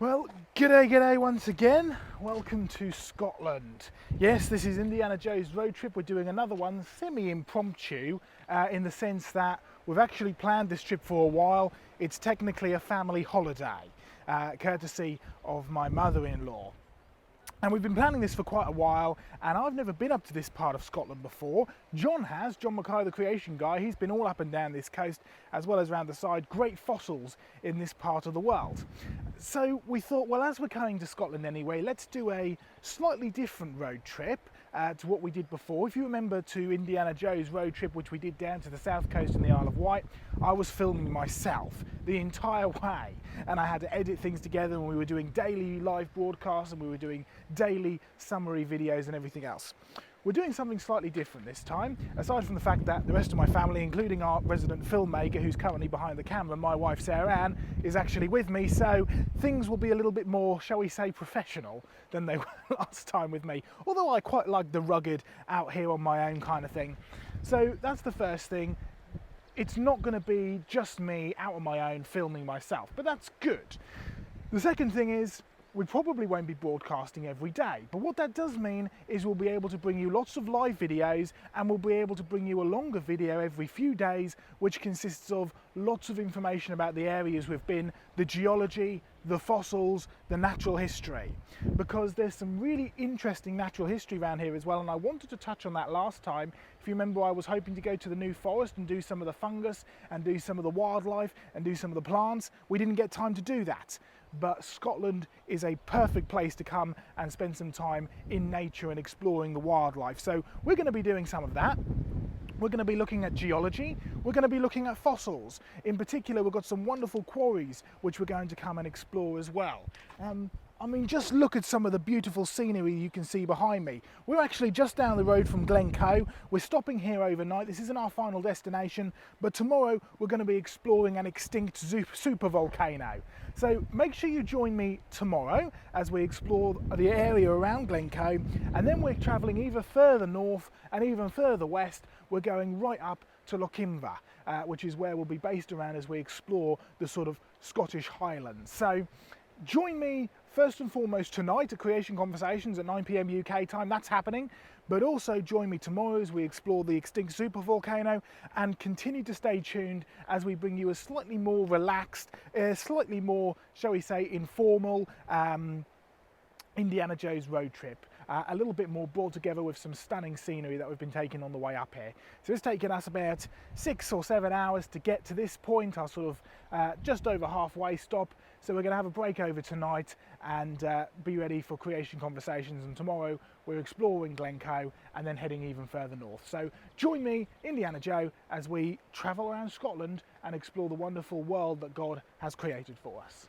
Well, g'day once again. Welcome to Scotland. Yes, this is Indiana Joe's road trip. We're doing another one, semi-impromptu, in the sense that we've actually planned this trip for a while. It's technically a family holiday, courtesy of my mother-in-law. And we've been planning this for quite a while, and I've never been up to this part of Scotland before. John has, John Mackay, the creation guy. He's been all up and down this coast, as well as around the side. Great fossils in this part of the world. So we thought, well, as we're going to Scotland anyway, let's do a slightly different road trip to what we did before. If you remember to Indiana Joe's road trip, which we did down to the south coast and the Isle of Wight, I was filming myself the entire way, and I had to edit things together, and we were doing daily live broadcasts, and we were doing daily summary videos and everything else. We're doing something slightly different this time, aside from the fact that the rest of my family, including our resident filmmaker who's currently behind the camera, my wife Sarah Ann, is actually with me, so things will be a little bit more, shall we say, professional than they were last time with me, although I quite like the rugged, out here on my own kind of thing. So that's the first thing. It's not going to be just me out on my own filming myself, but that's good. The second thing is, we probably won't be broadcasting every day, but what that does mean is we'll be able to bring you lots of live videos, and we'll be able to bring you a longer video every few days, which consists of lots of information about the areas we've been, the geology, the fossils, the natural history, because there's some really interesting natural history around here as well, and I wanted to touch on that last time. If you remember, I was hoping to go to the New Forest and do some of the fungus and do some of the wildlife and do some of the plants. We didn't get time to do that, but Scotland is a perfect place to come and spend some time in nature and exploring the wildlife. So we're going to be doing some of that. We're going to be looking at geology, we're going to be looking at fossils. In particular, we've got some wonderful quarries which we're going to come and explore as well. I mean, just look at some of the beautiful scenery you can see behind me. We're actually just down the road from Glencoe. We're stopping here overnight. This isn't our final destination, but tomorrow we're going to be exploring an extinct supervolcano. So make sure you join me tomorrow as we explore the area around Glencoe, and then we're travelling even further north and even further west. We're going right up to Lochimva, which is where we'll be based around as we explore the sort of Scottish Highlands. So join me first and foremost tonight at Creation Conversations at 9 PM UK time. That's happening. But also join me tomorrow as we explore the extinct supervolcano, and continue to stay tuned as we bring you a slightly more relaxed, slightly more, shall we say, informal Indiana Joe's road trip. A little bit more brought together with some stunning scenery that we've been taking on the way up here. So it's taken us about 6 or 7 hours to get to this point, our sort of just over halfway stop. So we're going to have a break over tonight and be ready for Creation Conversations, and tomorrow we're exploring Glencoe and then heading even further north. So join me, Indiana Joe, as we travel around Scotland and explore the wonderful world that God has created for us.